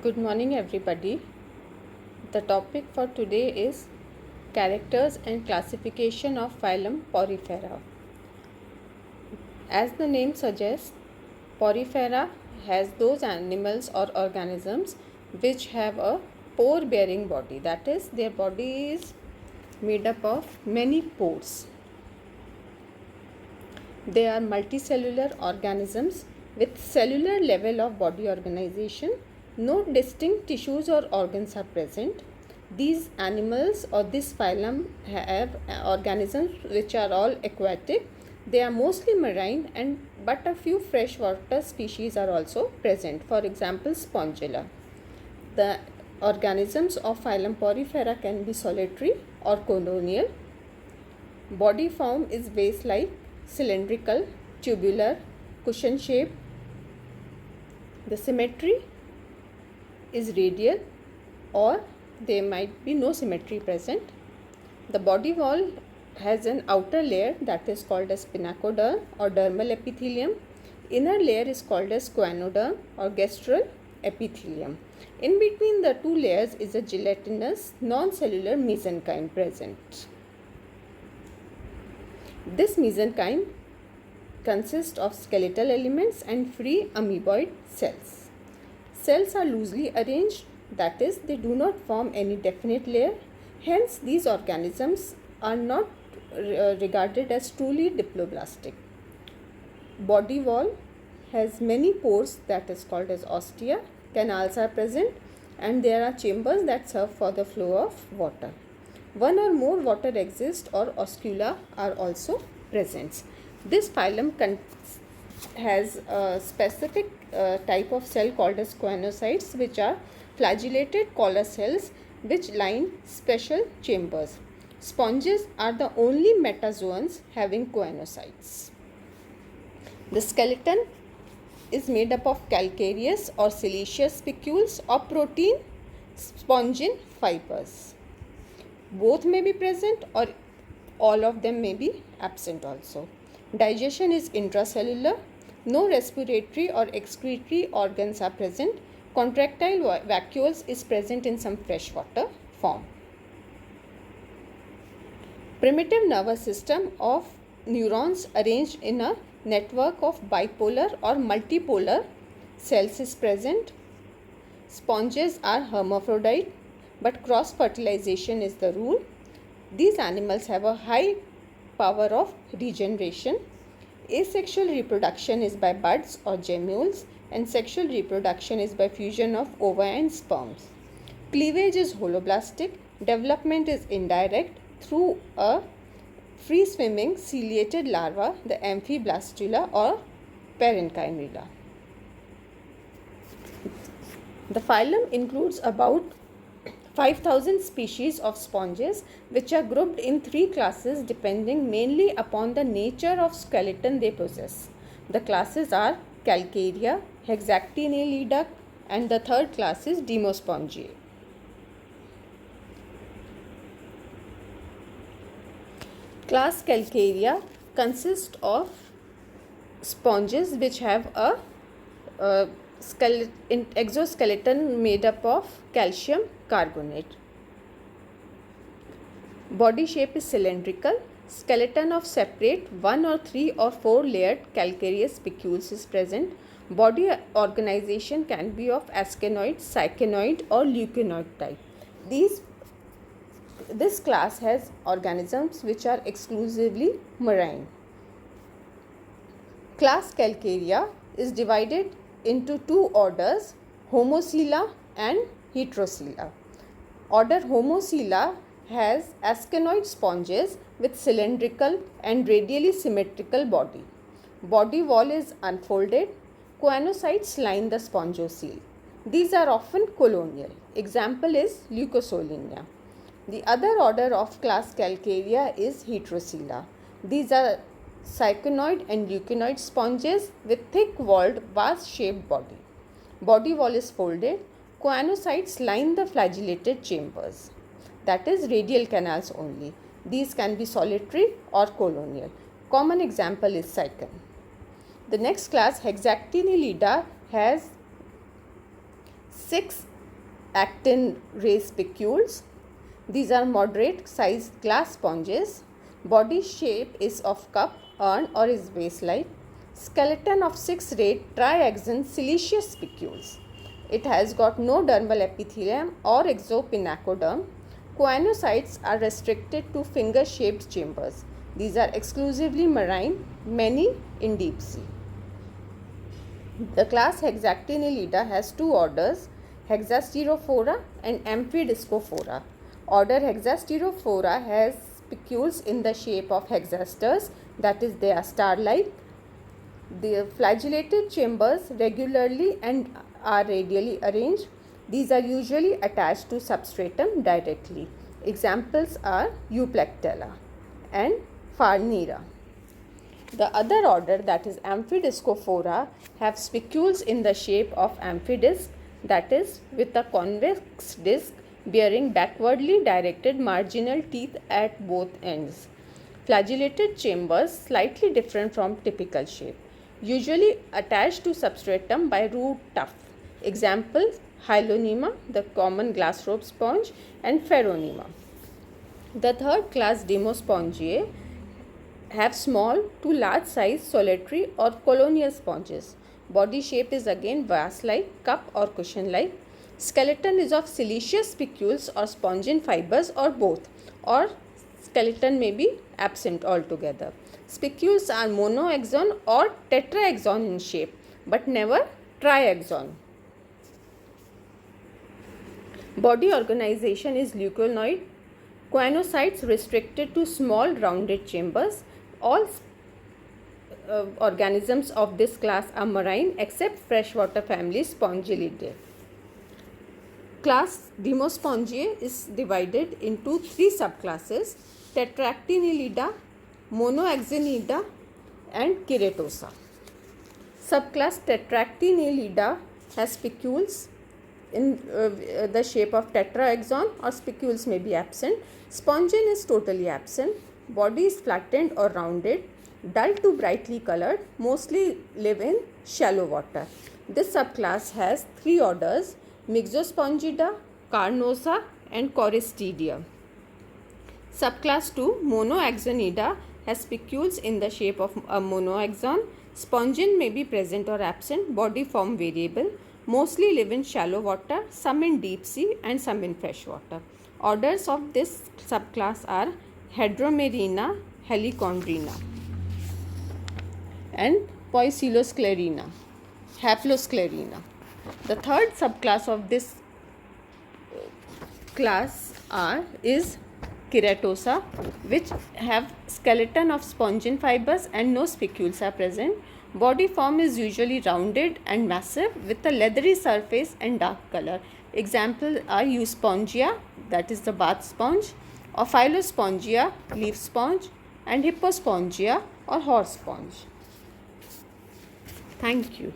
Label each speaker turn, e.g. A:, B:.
A: Good morning, everybody. The topic for today is characters and classification of phylum Porifera. As the name suggests, Porifera has those animals or organisms which have a pore-bearing body. That is, their body is made up of many pores. They are multicellular organisms with cellular level of body organization. No distinct tissues or organs are present. These animals or this phylum have organisms which are all aquatic. They are mostly marine but a few freshwater species are also present. For example, Spongilla. The organisms of phylum Porifera can be solitary or colonial. Body form is vase-like, cylindrical, tubular, cushion shape. The symmetry is radial or there might be no symmetry present. The body wall has an outer layer that is called as spinacoderm or dermal epithelium. Inner layer is called as squanoderm or gastral epithelium. In between the two layers is a gelatinous non-cellular mesenchyme present. This mesenchyme consists of skeletal elements and free amoeboid cells. Cells are loosely arranged, that is, they do not form any definite layer. Hence, these organisms are not regarded as truly diploblastic. Body wall has many pores, that is called as ostia. Canals are present and there are chambers that serve for the flow of water. One or more water exist or oscula are also present. This phylum has a specific type of cell called as choanocytes, which are flagellated collar cells which line special chambers. Sponges are the only metazoans having choanocytes. The skeleton is made up of calcareous or siliceous spicules or protein spongin fibers. Both may be present or all of them may be absent also. Digestion is intracellular. No respiratory or excretory organs are present. Contractile vacuoles is present in some freshwater form. Primitive nervous system of neurons arranged in a network of bipolar or multipolar cells is present. Sponges are hermaphrodite, but cross fertilization is the rule. These animals have a high power of regeneration. Asexual reproduction is by buds or gemmules and sexual reproduction is by fusion of ova and sperms. Cleavage is holoblastic. Development is indirect through a free-swimming ciliated larva, the amphiblastula or parenchyma. The phylum includes about 5,000 species of sponges which are grouped in three classes depending mainly upon the nature of skeleton they possess. The classes are Calcarea, Hexactinellida, and the third class is Demospongia. Class Calcarea consists of sponges which have a exoskeleton made up of calcium carbonate. Body shape is cylindrical. Skeleton of separate 1 or 3 or 4 layered calcareous spicules is present. Body organization can be of ascenoid, cycanoid or leuconoid type. This class has organisms which are exclusively marine. Class Calcarea is divided into two orders, Homocoela and Heterocoela. Order Homocoela has ascenoid sponges with cylindrical and radially symmetrical body. Body wall is unfolded. Choanocytes line the spongocoel. These are often colonial. Example is Leucosolenia. The other order of class Calcarea is Heterocoela. These are cycanoid and leuconoid sponges with thick-walled, vase-shaped body. Body wall is folded. Choanocytes line the flagellated chambers. That is radial canals only. These can be solitary or colonial. Common example is cycon. The next class, Hexactinellida, has 6 actin ray spicules. These are moderate sized glass sponges. Body shape is of cup, urn or is vase-like. Skeleton of 6-rayed triaxon siliceous spicules. It has got no dermal epithelium or exopinacoderm. Choanocytes are restricted to finger-shaped chambers. These are exclusively marine, many in deep sea. The class Hexactinellida has two orders, Hexasterophora and Amphidiscophora. Order Hexasterophora has spicules in the shape of hexasters, that is, they are star-like. The flagellated chambers regularly and are radially arranged. These are usually attached to substratum directly. Examples are Euplectella and Pharnera. The other order, that is Amphidiscophora, have spicules in the shape of amphidisc, that is, with a convex disc bearing backwardly directed marginal teeth at both ends. Flagellated chambers slightly different from typical shape, usually attached to substratum by root tuft. Example, Hyloneema, the common glass rope sponge, and Pheroneema. The third class, Demospongiae, have small to large size solitary or colonial sponges. Body shape is again vase-like, cup or cushion-like. Skeleton is of siliceous spicules or spongin fibers or both, or skeleton may be absent altogether. Spicules are monoaxon or tetraxon in shape, but never triaxon. Body organization is leuconoid. Choanocytes restricted to small rounded chambers. All organisms of this class are marine except freshwater family Spongilidae. Class Demospongiae is divided into three subclasses: Tetractinellida, Monoaxonida and Keratosa. Subclass Tetractinellida has spicules in the shape of tetraxon, or spicules may be absent. Spongin is totally absent. Body is flattened or rounded, dull to brightly colored, mostly live in shallow water. This subclass has three orders: Myxospongida, Carnosa and Choristidia. Subclass 2, Monoaxonida, has spicules in the shape of a monoaxon. Spongin may be present or absent. Body form variable. Mostly live in shallow water, some in deep sea and some in fresh water. Orders of this subclass are Hadromerina, Helichondrina and Poecilosclerina, Haplosclerina. The third subclass of this class is Keratosa, which have skeleton of spongin fibers and no spicules are present. Body form is usually rounded and massive with a leathery surface and dark color. Examples are Euspongia, that is the bath sponge, or Phylospongia, leaf sponge, and Hippospongia or horse sponge. Thank you.